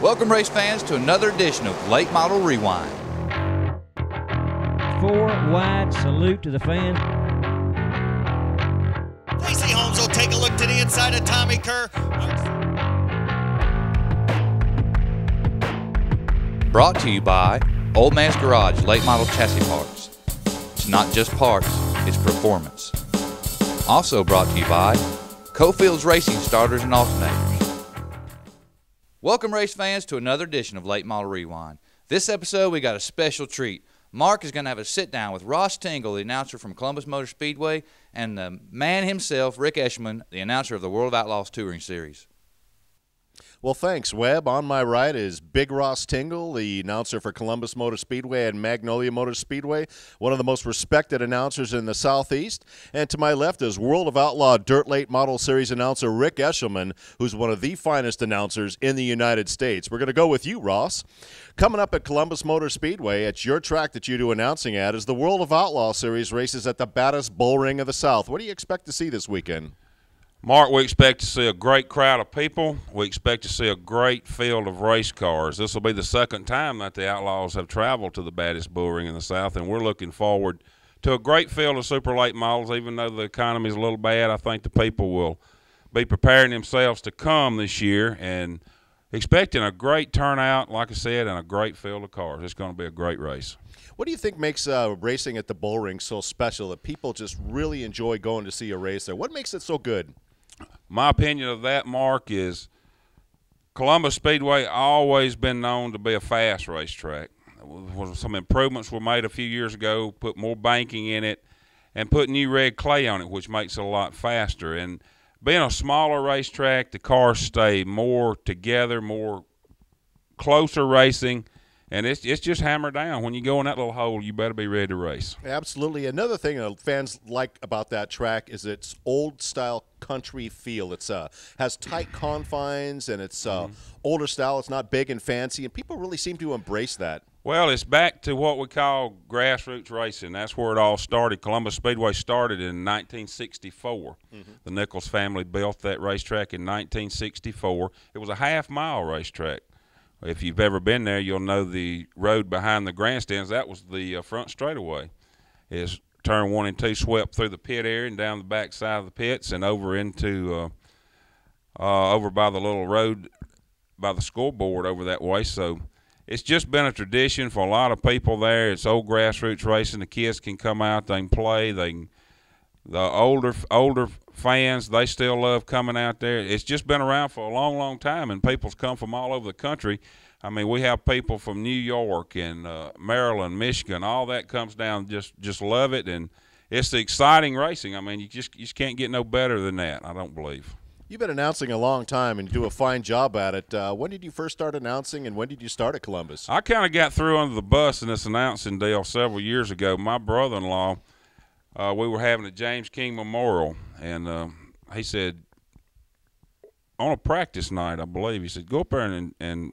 Welcome, race fans, to another edition of Late Model Rewind. 4 wide, salute to the fans. Lacey Holmes will take a look to the inside of Tommy Kerr. Brought to you by Old Man's Garage Late Model Chassis Parts. It's not just parts, it's performance. Also brought to you by Cofield's Racing Starters and Alternators. Welcome, race fans, to another edition of Late Model Rewind. This episode, we got a special treat. Mark is going to have a sit-down with Ross Tingle, the announcer from Columbus Motor Speedway, and the man himself, Rick Eshelman, the announcer of the World of Outlaws Touring Series. Well, thanks, Webb. On my right is Big Ross Tingle, the announcer for Columbus Motor Speedway and Magnolia Motor Speedway, one of the most respected announcers in the Southeast. And to my left is World of Outlaw Dirt Late Model Series announcer Rick Eshelman, who's one of the finest announcers in the United States. We're going to go with you, Ross. Coming up at Columbus Motor Speedway, it's your track that you do announcing at, is the World of Outlaw Series races at the baddest bull ring of the South. What do you expect to see this weekend? Mark, we expect to see a great crowd of people. We expect to see a great field of race cars. This will be the second time that the Outlaws have traveled to the baddest bull ring in the South, and we're looking forward to a great field of super late models. Even though the economy is a little bad, I think the people will be preparing themselves to come this year and expecting a great turnout, like I said, and a great field of cars. It's going to be a great race. What do you think makes racing at the bull ring so special that people just really enjoy going to see a race there? What makes it so good? My opinion of that, Mark, is Columbus Speedway always been known to be a fast racetrack. Some improvements were made a few years ago, put more banking in it, and put new red clay on it, which makes it a lot faster. And being a smaller racetrack, the cars stay more together, more closer racing. And it's just hammered down. When you go in that little hole, you better be ready to race. Absolutely. Another thing that fans like about that track is its old-style country feel. It's has tight confines, and it's older style. It's not big and fancy, and people really seem to embrace that. Well, it's back to what we call grassroots racing. That's where it all started. Columbus Speedway started in 1964. The Nichols family built that racetrack in 1964. It was a half-mile racetrack. If you've ever been there, you'll know the road behind the grandstands. That was the front straightaway. Is turn 1 and 2 swept through the pit area and down the back side of the pits and over into over by the little road by the scoreboard over that way. So it's just been a tradition for a lot of people there. It's old grassroots racing. The kids can come out, they can play, the older fans, they still love coming out there. It's just been around for a long, long time, and people's come from all over the country. I mean, we have people from New York and Maryland, Michigan, all that comes down, just love it, and it's the exciting racing. I mean, you just can't get no better than that, I don't believe. You've been announcing a long time and you do a fine job at it. When did you first start announcing, and when did you start at Columbus? I kind of got through under the bus in this announcing deal several years ago. My brother-in-law, we were having a James King Memorial, and he said, on a practice night, I believe, he said, go up there and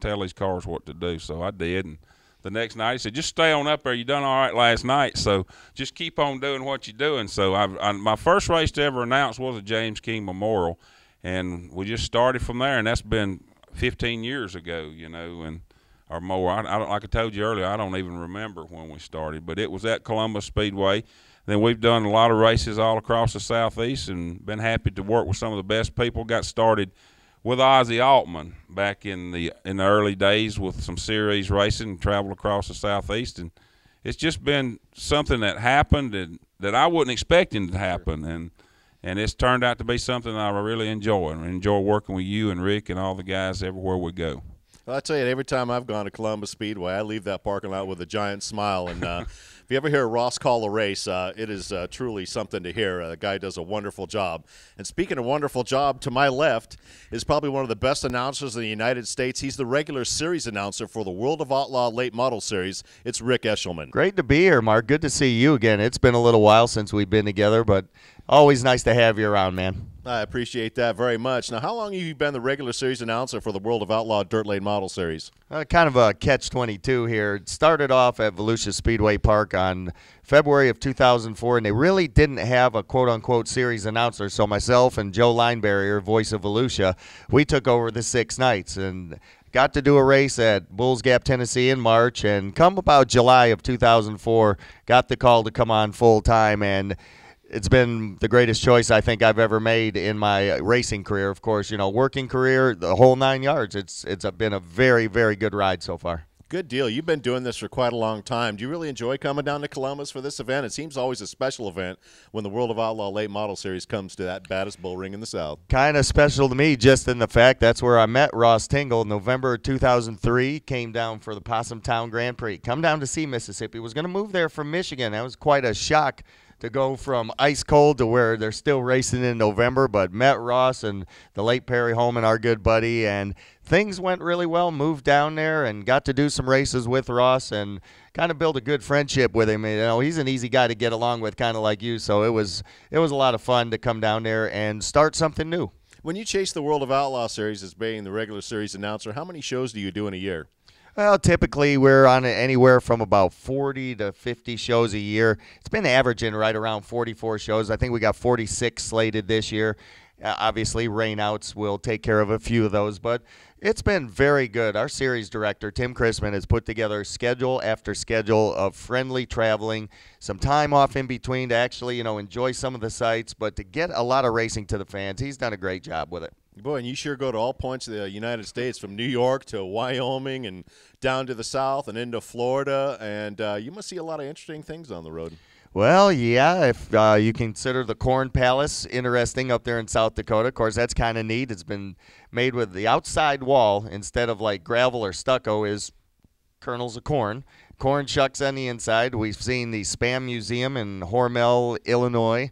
tell these cars what to do. So I did, and the next night he said, just stay on up there. You done all right last night, so just keep on doing what you're doing. So my first race to ever announce was a James King Memorial, and we just started from there, and that's been 15 years ago, you know, and or more. I don't, like I told you earlier, I don't even remember when we started, but it was at Columbus Speedway. Then we've done a lot of races all across the Southeast and been happy to work with some of the best people. Got started with Ozzie Altman back in the early days with some series racing and traveled across the Southeast, and it's just been something that happened and that I wasn't expecting to happen, and it's turned out to be something I really enjoy, and enjoy working with you and Rick and all the guys everywhere we go. Well, I tell you, every time I've gone to Columbus Speedway, I leave that parking lot with a giant smile. And if you ever hear Ross call a race, it is truly something to hear. The guy does a wonderful job. And speaking of wonderful job, to my left is probably one of the best announcers in the United States. He's the regular series announcer for the World of Outlaw Late Model Series. It's Rick Eshelman. Great to be here, Mark. Good to see you again. It's been a little while since we've been together, but always nice to have you around, man. I appreciate that very much. Now, how long have you been the regular series announcer for the World of Outlaw Dirt Late Model Series? Kind of a catch-22 here. It started off at Volusia Speedway Park on February of 2004, and they really didn't have a quote-unquote series announcer. So myself and Joe Linebarrier, voice of Volusia, we took over the 6 nights and got to do a race at Bulls Gap, Tennessee in March. And come about July of 2004, got the call to come on full-time, and it's been the greatest choice I think I've ever made in my racing career. Of course, you know, working career, the whole 9 yards. It's been a very, very good ride so far. Good deal. You've been doing this for quite a long time. Do you really enjoy coming down to Columbus for this event? It seems always a special event when the World of Outlaw Late Model Series comes to that baddest bull ring in the South. Kind of special to me just in the fact that's where I met Ross Tingle. November 2003, came down for the Possum Town Grand Prix. Come down to see Mississippi. Was going to move there from Michigan. That was quite a shock to go from ice cold to where they're still racing in November, but met Ross and the late Perry Holman, our good buddy, and things went really well. Moved down there and got to do some races with Ross and kind of build a good friendship with him. You know, he's an easy guy to get along with, kind of like you, so it was a lot of fun to come down there and start something new. When you chase the World of Outlaw Series as being the regular series announcer, how many shows do you do in a year? Well, typically we're on anywhere from about 40 to 50 shows a year. It's been averaging right around 44 shows. I think we got 46 slated this year. Obviously, rainouts will take care of a few of those, but it's been very good. Our series director, Tim Chrisman, has put together schedule after schedule of friendly traveling, some time off in between to actually, you know, enjoy some of the sights, but to get a lot of racing to the fans. He's done a great job with it. Boy, and you sure go to all points of the United States, from New York to Wyoming and down to the south and into Florida, and you must see a lot of interesting things on the road. Well, yeah, if you consider the Corn Palace interesting up there in South Dakota. Of course, that's kind of neat. It's been made with the outside wall, instead of like gravel or stucco, is kernels of corn. Corn shucks on the inside. We've seen the Spam Museum in Hormel, Illinois.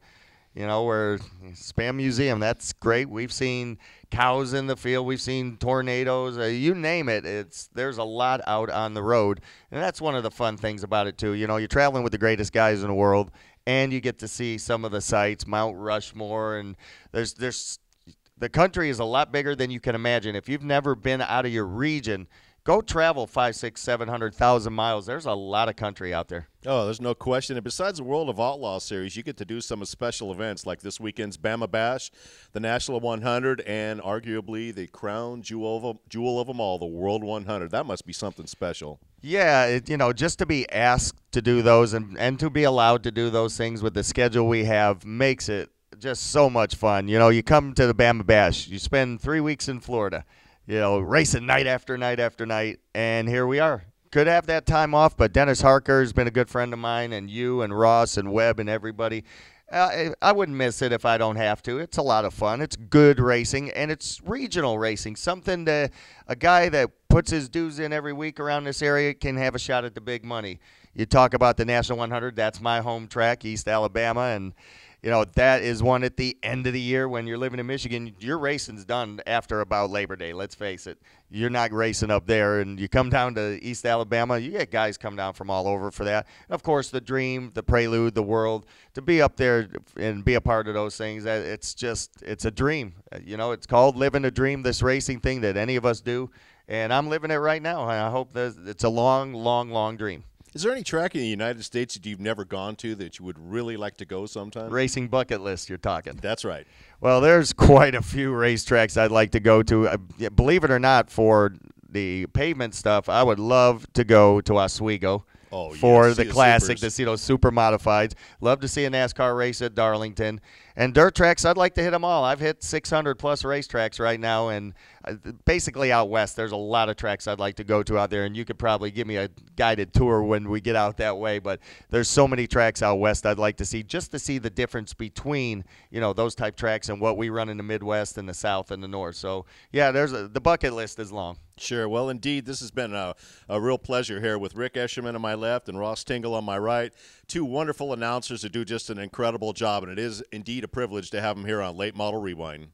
You know, where Spam Museum, that's great. We've seen cows in the field. We've seen tornadoes. You name it. There's a lot out on the road. And that's one of the fun things about it, too. You know, you're traveling with the greatest guys in the world, and you get to see some of the sights, Mount Rushmore. And the country is a lot bigger than you can imagine. If you've never been out of your region, go travel 500,000, 600,000, 700,000 miles. There's a lot of country out there. Oh, there's no question. And besides the World of Outlaw Series, you get to do some special events like this weekend's Bama Bash, the National 100, and arguably the crown jewel of them all, the World 100. That must be something special. Yeah, you know, just to be asked to do those and to be allowed to do those things with the schedule we have makes it just so much fun. You know, you come to the Bama Bash, you spend 3 weeks in Florida, you know, racing night after night after night, and here we are. Could have that time off, but Dennis Harker has been a good friend of mine, and you and Ross and Webb and everybody. I wouldn't miss it if I don't have to. It's a lot of fun. It's good racing, and it's regional racing, something that a guy that puts his dues in every week around this area can have a shot at the big money. You talk about the National 100, that's my home track, East Alabama, and you know, that is one at the end of the year when you're living in Michigan. Your racing's done after about Labor Day, let's face it. You're not racing up there, and you come down to East Alabama, you get guys come down from all over for that. And of course, the Dream, the Prelude, the World, to be up there and be a part of those things, it's a dream. You know, it's called living a dream, this racing thing that any of us do, and I'm living it right now. I hope that it's a long, long, long dream. Is there any track in the United States that you've never gone to that you would really like to go sometime? Racing bucket list, you're talking. That's right. Well, there's quite a few racetracks I'd like to go to. Believe it or not, for the pavement stuff, I would love to go to Oswego for the classic, to see those super modifieds. Love to see a NASCAR race at Darlington. And dirt tracks, I'd like to hit them all. I've hit 600-plus racetracks right now, and basically out west, there's a lot of tracks I'd like to go to out there, and you could probably give me a guided tour when we get out that way. But there's so many tracks out west I'd like to see, just to see the difference between, you know, those type tracks and what we run in the Midwest and the South and the North. So, yeah, the bucket list is long. Sure. Well, indeed, this has been a real pleasure here with Rick Escherman on my left and Ross Tingle on my right. Two wonderful announcers who do just an incredible job, and it is indeed a privilege to have them here on Late Model Rewind.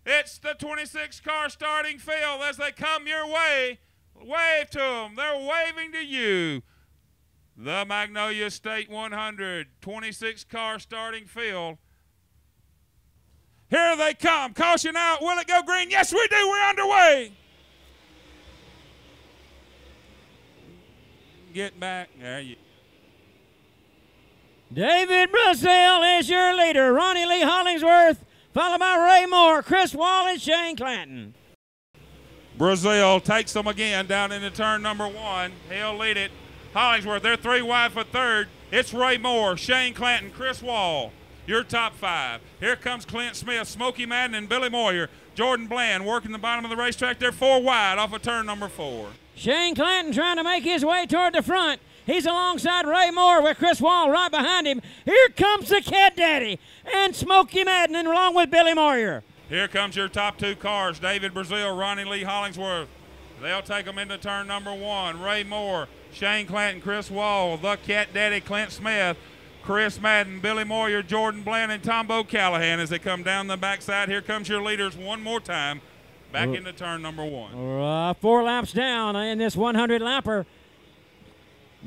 It's the 26-car starting field as they come your way. Wave to them. They're waving to you. The Magnolia State 100, 26-car starting field. Here they come. Caution out. Will it go green? Yes, we do. We're underway. Get back. There you David Brazil is your leader. Ronnie Lee Hollingsworth, followed by Ray Moore, Chris Wall, and Shane Clanton. Brazil takes them again down into turn number 1. He'll lead it. Hollingsworth, they're 3 wide for third. It's Ray Moore, Shane Clanton, Chris Wall. Your top 5. Here comes Clint Smith, Smokey Madden, and Billy Moyer. Jordan Bland working the bottom of the racetrack. They're 4 wide off of turn number 4. Shane Clanton trying to make his way toward the front. He's alongside Ray Moore with Chris Wall right behind him. Here comes the Cat Daddy and Smokey Madden and along with Billy Moyer. Here comes your top 2 cars, David Brazil, Ronnie Lee Hollingsworth. They'll take them into turn number 1. Ray Moore, Shane Clanton, Chris Wall, the Cat Daddy, Clint Smith, Chris Madden, Billy Moyer, Jordan Bland, and Tombo Callahan as they come down the backside. Here comes your leaders one more time back into turn number 1. 4 laps down in this 100 lapper.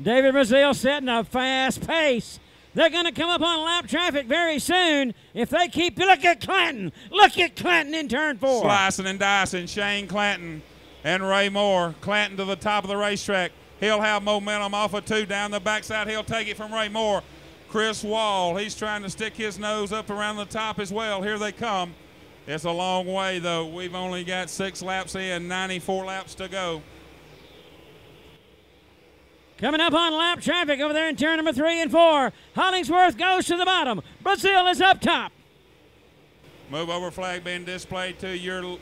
David Brazil setting a fast pace. They're going to come up on lap traffic very soon if they keep. Look at Clanton. Look at Clanton in turn 4. Slicing and dicing, Shane Clanton and Ray Moore. Clanton to the top of the racetrack. He'll have momentum off of 2 down the backside. He'll take it from Ray Moore. Chris Wall, he's trying to stick his nose up around the top as well. Here they come. It's a long way, though. We've only got 6 laps in, 94 laps to go. Coming up on lap traffic over there in turn number 3 and 4. Hollingsworth goes to the bottom. Brazil is up top. Move over flag being displayed to your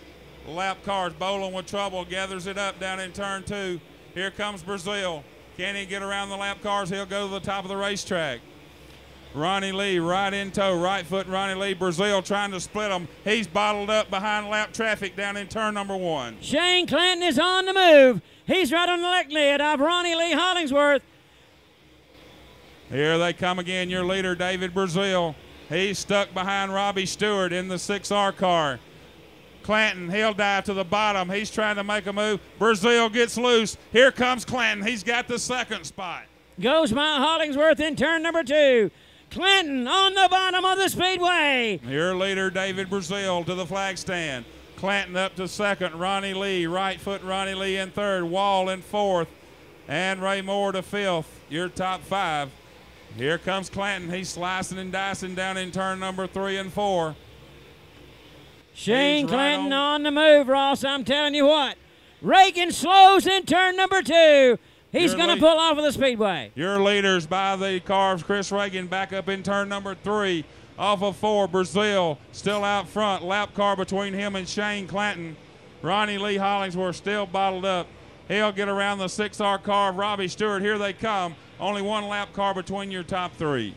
lap cars. Bowling with trouble, gathers it up down in turn 2. Here comes Brazil. Can he get around the lap cars? He'll go to the top of the racetrack. Ronnie Lee right in tow, right foot Ronnie Lee. Brazil trying to split them. He's bottled up behind lap traffic down in turn number 1. Shane Clanton is on the move. He's right on the left lid of Ronnie Lee Hollingsworth. Here they come again, your leader, David Brazil. He's stuck behind Robbie Stewart in the 6R car. Clanton, he'll dive to the bottom. He's trying to make a move. Brazil gets loose. Here comes Clanton. He's got the 2nd spot. Goes by Hollingsworth in turn number 2. Clanton on the bottom of the speedway. Your leader, David Brazil, to the flag stand. Clanton up to 2nd. Ronnie Lee, right foot Ronnie Lee in 3rd. Wall in 4th. And Ray Moore to 5th. Your top 5. Here comes Clanton. He's slicing and dicing down in turn number 3 and 4. Shane Clanton on the move, Ross. I'm telling you what. Reagan slows in turn number 2. He's going to pull off of the speedway. Your leaders by the cars. Chris Reagan back up in turn number 3. Off of 4, Brazil still out front. Lap car between him and Shane Clanton. Ronnie Lee Hollingsworth still bottled up. He'll get around the 6R car of Robbie Stewart. Here they come. Only 1 lap car between your top 3.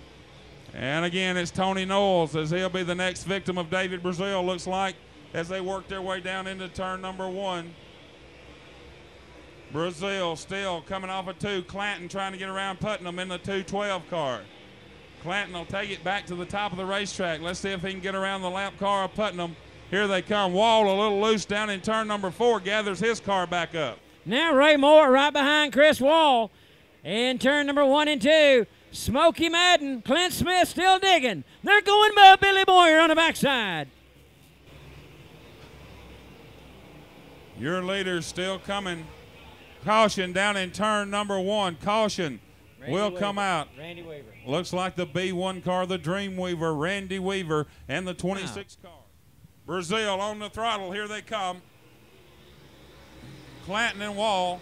And again, it's Tony Knowles as he'll be the next victim of David Brazil, looks like, as they work their way down into turn number 1. Brazil still coming off of 2. Clanton trying to get around Putnam in the 212 car. Clanton will take it back to the top of the racetrack. Let's see if he can get around the lap car of Putnam. Here they come. Wall a little loose down in turn number 4, gathers his car back up. Now Ray Moore right behind Chris Wall in turn number 1 and 2. Smokey Madden, Clint Smith still digging. They're going by Billy Moyer on the backside. Your leader's still coming. Caution down in turn number 1. Caution will come out. Randy Weaver. Looks like the B1 car, the Dreamweaver, Randy Weaver, and the 26 car. Brazil on the throttle. Here they come. Clanton and Wall.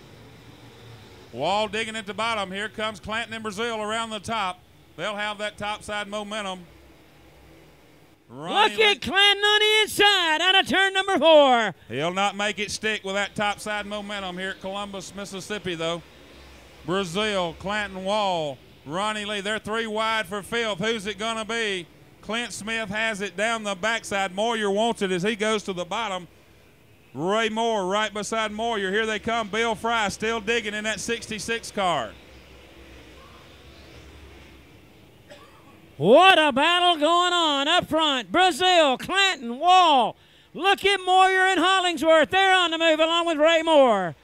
Wall digging at the bottom. Here comes Clanton and Brazil around the top. They'll have that topside momentum. Look at Clanton on the inside out of turn number 4. He'll not make it stick with that topside momentum here at Columbus, Mississippi, though. Brazil, Clanton, Wall, Ronnie Lee. They're 3 wide for 5th. Who's it going to be? Clint Smith has it down the backside. Moyer wants it as he goes to the bottom. Ray Moore right beside Moyer. Here they come. Bill Fry still digging in that 66 car. What a battle going on up front. Brazil, Clanton, Wall. Look at Moyer and Hollingsworth. They're on the move along with Ray Moore.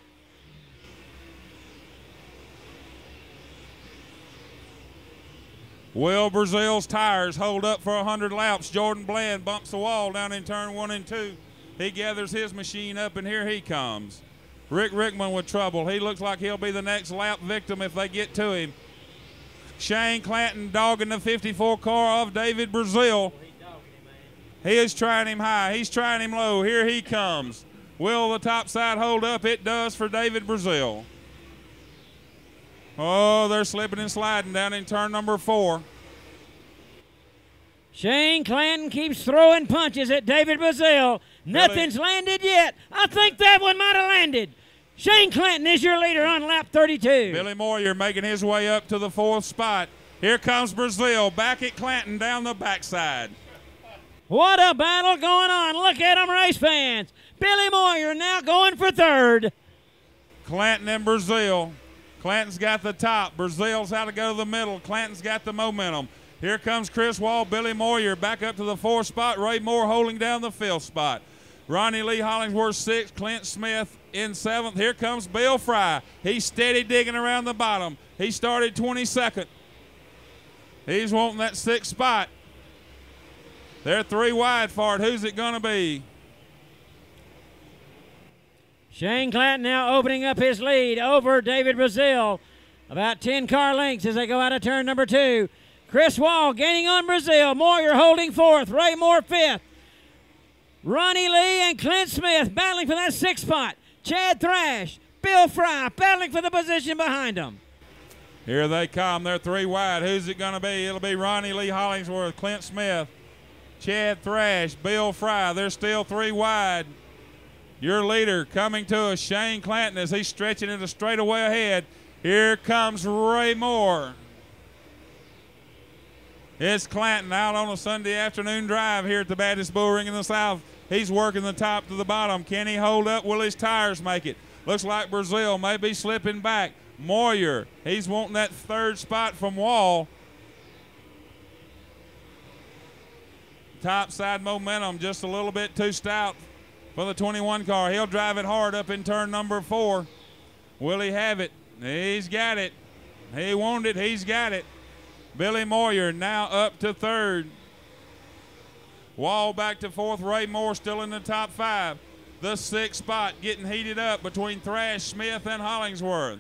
Will Brazil's tires hold up for 100 laps. Jordan Bland bumps the wall down in turn 1 and 2. He gathers his machine up, and here he comes. Rick Rickman with trouble. He looks like he'll be the next lap victim if they get to him. Shane Clanton dogging the 54 car of David Brazil. He is trying him high. He's trying him low. Here he comes. Will the top side hold up? It does for David Brazil. Oh, they're slipping and sliding down in turn number 4. Shane Clanton keeps throwing punches at David Brazil. Nothing's landed yet. I think that one might have landed. Shane Clanton is your leader on lap 32. Billy Moyer making his way up to the 4th spot. Here comes Brazil back at Clanton down the backside. What a battle going on. Look at them, race fans. Billy Moyer now going for 3rd. Clanton and Brazil. Clanton's got the top. Brazil's how to go to the middle. Clanton's got the momentum. Here comes Chris Wall, Billy Moyer back up to the 4th spot. Ray Moore holding down the 5th spot. Ronnie Lee Hollingsworth 6th. Clint Smith in 7th. Here comes Bill Fry. He's steady digging around the bottom. He started 22nd. He's wanting that 6th spot. They're 3 wide for it. Who's it going to be? Shane Clanton now opening up his lead over David Brazil. About 10 car lengths as they go out of turn number 2. Chris Wall gaining on Brazil. Moyer holding 4th. Ray Moore 5th. Ronnie Lee and Clint Smith battling for that 6th spot. Chad Thrash, Bill Fry battling for the position behind them. Here they come. They're 3 wide. Who's it going to be? It'll be Ronnie Lee Hollingsworth, Clint Smith, Chad Thrash, Bill Fry. They're still 3 wide. Your leader coming to us, Shane Clanton, as he's stretching it a straightaway ahead. Here comes Ray Moore. It's Clanton out on a Sunday afternoon drive here at the Baptist Bull Ring in the South. He's working the top to the bottom. Can he hold up? Will his tires make it? Looks like Brazil may be slipping back. Moyer, he's wanting that 3rd spot from Wall. Top side momentum just a little bit too stout for the 21 car. He'll drive it hard up in turn number 4. Will he have it? He's got it. He wanted it. He's got it. Billy Moyer now up to 3rd. Wall back to 4th. Ray Moore still in the top 5. The 6th spot getting heated up between Thrash, Smith, and Hollingsworth.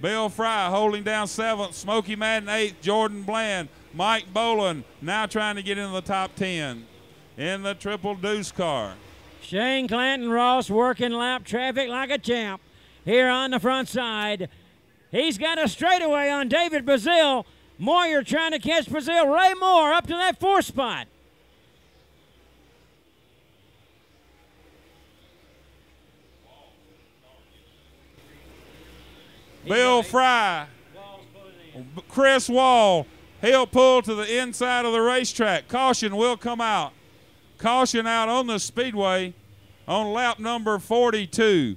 Bill Fry holding down 7th. Smokey Madden 8th. Jordan Bland. Mike Boland now trying to get into the top 10 in the Triple Deuce car. Shane Clanton Ross working lap traffic like a champ here on the front side. He's got a straightaway on David Brazil. Moyer trying to catch Brazil. Ray Moore up to that 4th spot. Bill Fry, Chris Wall, he'll pull to the inside of the racetrack. Caution will come out. Caution out on the Speedway on lap number 42.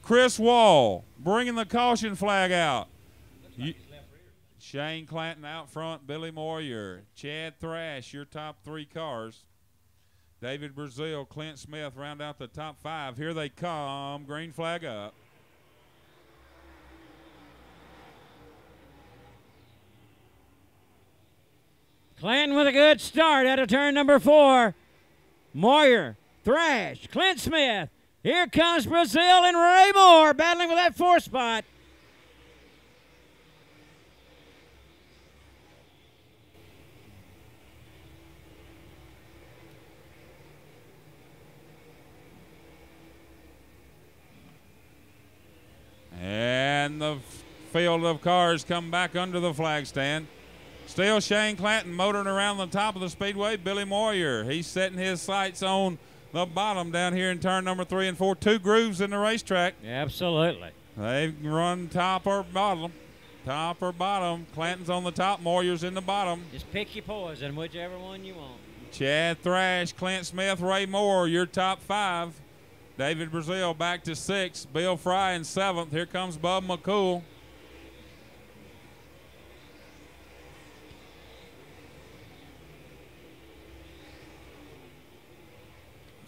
Chris Wall bringing the caution flag out. Shane Clanton out front, Billy Moyer, Chad Thrash, your top 3 cars. David Brazil, Clint Smith round out the top 5. Here they come, green flag up. Clanton with a good start out of turn number 4. Moyer, Thrash, Clint Smith. Here comes Brazil and Ray Moore battling for that 4th spot. And the field of cars come back under the flag stand. Still Shane Clanton motoring around the top of the Speedway. Billy Moyer, he's setting his sights on the bottom down here in turn number 3 and 4. 2 grooves in the racetrack. Absolutely. They run top or bottom. Top or bottom. Clanton's on the top. Moyer's in the bottom. Just pick your poison, whichever one you want. Chad Thrash, Clint Smith, Ray Moore, your top 5. David Brazil back to 6. Bill Fry in 7th. Here comes Bub McCool.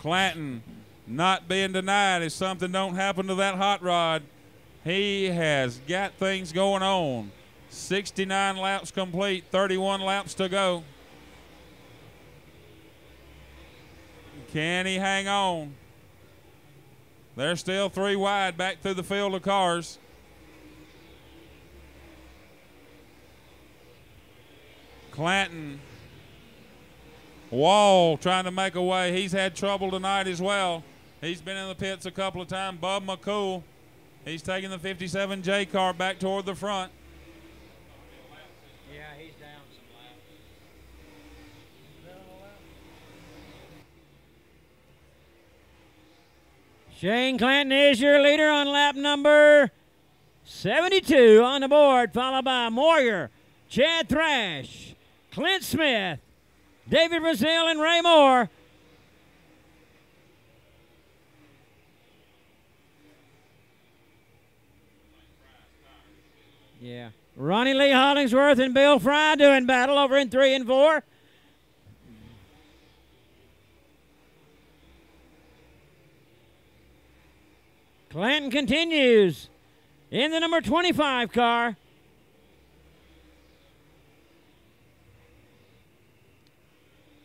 Clanton not being denied if something don't happen to that hot rod. He has got things going on. 69 laps complete, 31 laps to go. Can he hang on? They're still 3 wide back through the field of cars. Clanton. Wall trying to make a way. He's had trouble tonight as well. He's been in the pits a couple of times. Bub McCool. He's taking the 57J car back toward the front. Yeah, he's down some laps. Shane Clanton is your leader on lap number 72 on the board, followed by Moyer, Chad Thrash, Clint Smith, David Brazil, and Ray Moore. Yeah. Ronnie Lee Hollingsworth and Bill Fry doing battle over in 3 and 4. Clanton continues in the number 25 car.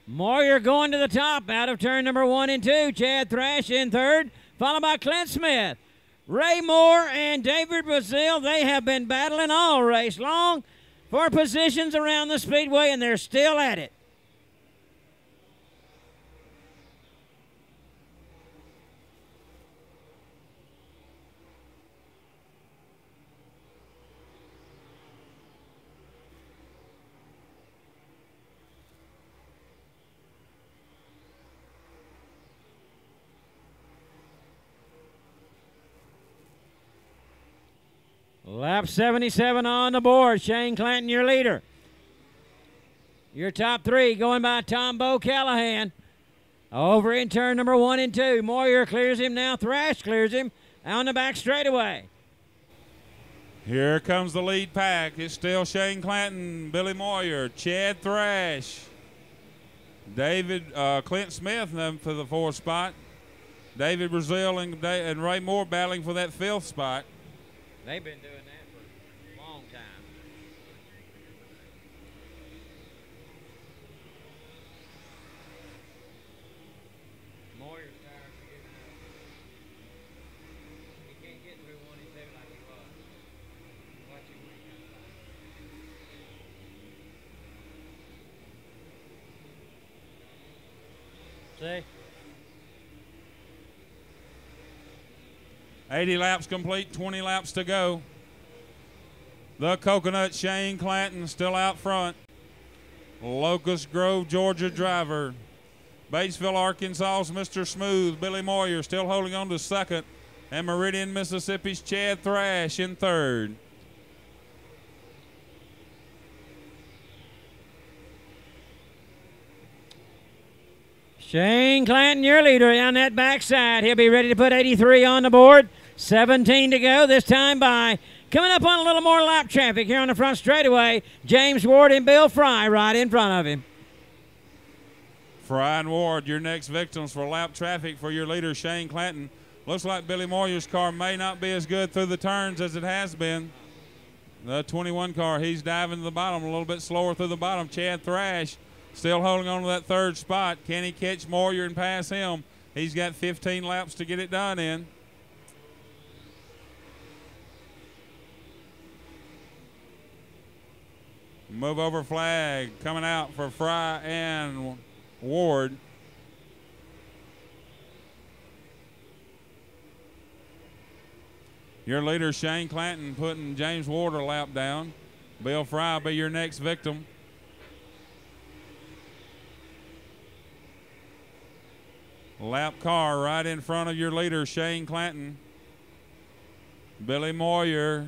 Moyer going to the top out of turn number 1 and 2. Chad Thrash in third, followed by Clint Smith. Ray Moore and David Brazil, they have been battling all race long for positions around the Speedway, and they're still at it. Lap 77 on the board. Shane Clanton, your leader. Your top 3 going by Tom Bo Callahan. Over in turn number 1 and 2. Moyer clears him now. Thrash clears him on the back straightaway. Here comes the lead pack. It's still Shane Clanton, Billy Moyer, Chad Thrash, Clint Smith for the 4th spot. David Brazil and Ray Moore battling for that 5th spot. They've been doing that for a long time. Moyer's tired of giving up. He can't get through 1 and 2 like he was. Watch him when he comes back. See? 80 laps complete, 20 laps to go. The Coconut, Shane Clanton, still out front. Locust Grove, Georgia driver. Batesville, Arkansas's Mr. Smooth, Billy Moyer, still holding on to 2nd. And Meridian, Mississippi's Chad Thrash in 3rd. Shane Clanton, your leader on that backside. He'll be ready to put 83 on the board. 17 to go, this time by. Coming up on a little more lap traffic here on the front straightaway, James Ward and Bill Fry right in front of him. Fry and Ward, your next victims for lap traffic for your leader, Shane Clanton. Looks like Billy Moyer's car may not be as good through the turns as it has been. The 21 car, he's diving to the bottom, a little bit slower through the bottom. Chad Thrash still holding on to that 3rd spot. Can he catch Moyer and pass him? He's got 15 laps to get it done in. Move over flag coming out for Fry and Ward. Your leader, Shane Clanton, putting James Ward a lap down. Bill Fry will be your next victim. Lap car right in front of your leader, Shane Clanton. Billy Moyer,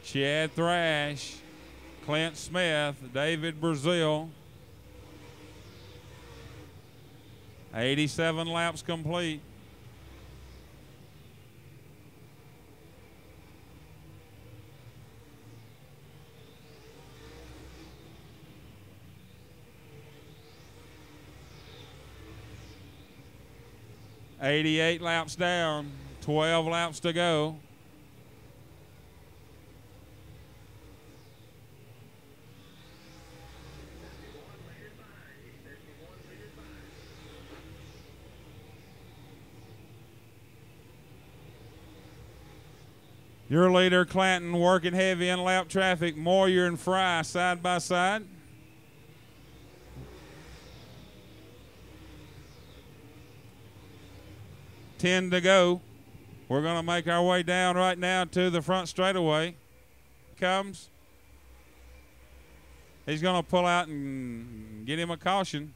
Chad Thrash, Clint Smith, David Brazil. 87 laps complete. $88 laps down, 12 laps to go. Your leader, Clanton, working heavy in lap traffic. Moyer and Fry side by side. Ten to go. We're going to make our way down right now to the front straightaway. Comes. He's going to pull out and get him a caution.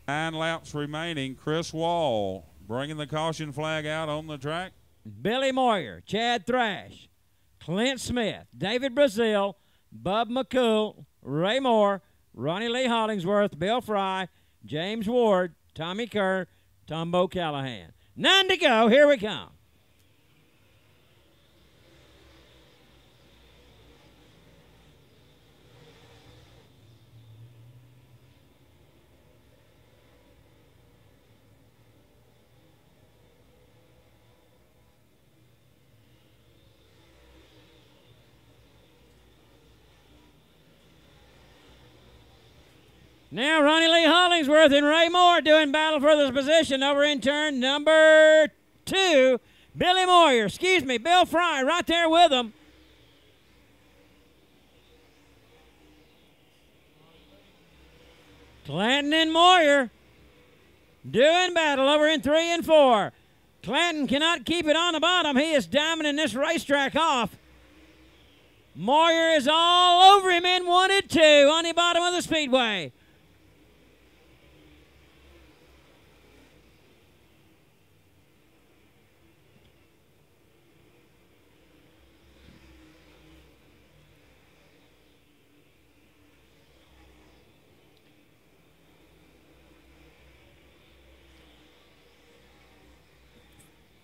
9 laps remaining. Chris Wall bringing the caution flag out on the track. Billy Moyer, Chad Thrash, Clint Smith, David Brazil, Bub McCool, Ray Moore, Ronnie Lee Hollingsworth, Bill Fry, James Ward, Tommy Kerr, Tombo Callahan. 9 to go. Here we come. Now Ronnie Lee Hollingsworth and Ray Moore doing battle for this position over in turn number 2. Billy Moyer, Bill Fry right there with them. Clanton and Moyer doing battle over in 3 and 4. Clanton cannot keep it on the bottom. He is diamonding this racetrack off. Moyer is all over him in 1 and 2 on the bottom of the speedway.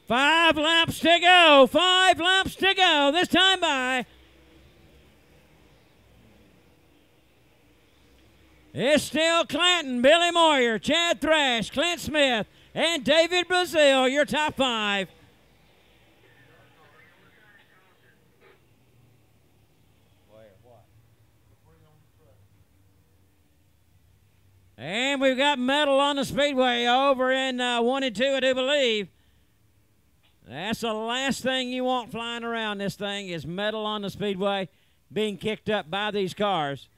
Five laps to go. 5 laps to go. This time by. It's still Clanton, Billy Moyer, Chad Thrash, Clint Smith, and David Brazil, your top 5. And we've got metal on the speedway over in 1 and 2, I do believe. That's the last thing you want flying around this thing is metal on the speedway being kicked up by these cars.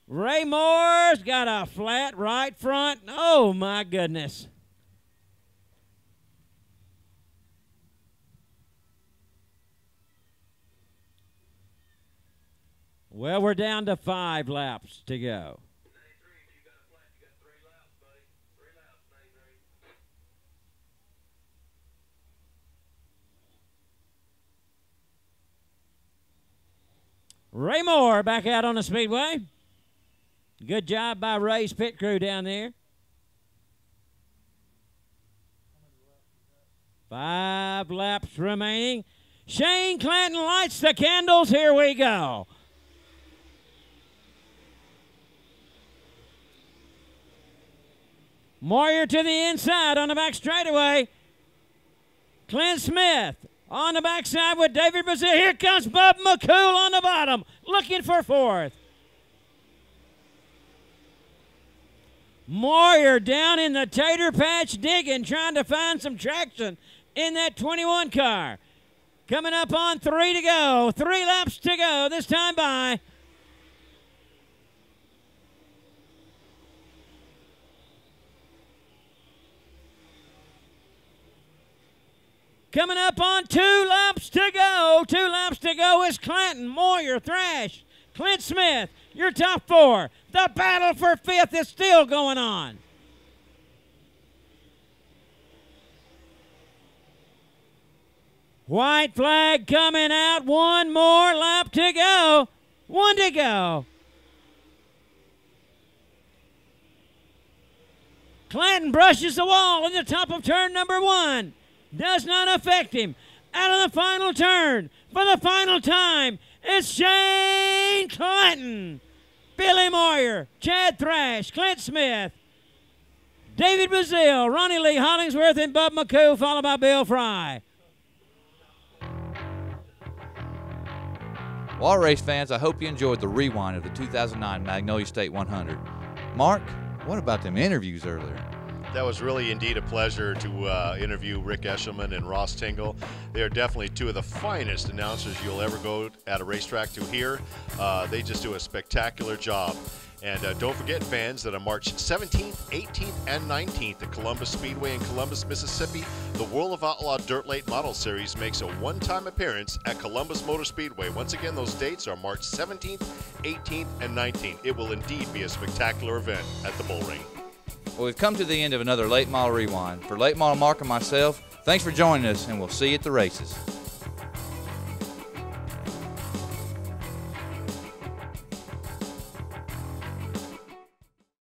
Ray Moore's got a flat right front. Oh, my goodness. Well, we're down to 5 laps to go. Ray Moore back out on the speedway. Good job by Ray's pit crew down there. 5 laps remaining. Shane Clanton lights the candles. Here we go. Moyer to the inside on the back straightaway. Clint Smith on the backside with David Brazil. Here comes Bub McCool on the bottom, looking for 4th. Moyer down in the tater patch digging, trying to find some traction in that 21 car. Coming up on 3 to go. 3 laps to go this time by. Coming up on 2 laps to go. 2 laps to go is Clanton, Moyer, Thrash, Clint Smith, your top 4. The battle for 5th is still going on. White flag coming out. 1 more lap to go. 1 to go. Clanton brushes the wall in the top of turn number 1. Does not affect him. Out of the final turn for the final time, it's Shane Clanton, Billy Moyer, Chad Thrash, Clint Smith, David Brazil, Ronnie Lee Hollingsworth, and Bub McCool, followed by Bill Fry. Well, race fans, I hope you enjoyed the rewind of the 2009 Magnolia State 100. Mark, what about them interviews earlier? That was really indeed a pleasure to interview Rick Eshelman and Ross Tingle. They are definitely two of the finest announcers you'll ever go at a racetrack to hear. They just do a spectacular job. And don't forget, fans, that on March 17th, 18th, and 19th at Columbus Speedway in Columbus, Mississippi, the World of Outlaw Dirt Late Model Series makes a one-time appearance at Columbus Motor Speedway. Once again, those dates are March 17th, 18th, and 19th. It will indeed be a spectacular event at the Bull Ring. Well, we've come to the end of another Late Model Rewind. For Late Model Mark and myself, thanks for joining us, and we'll see you at the races.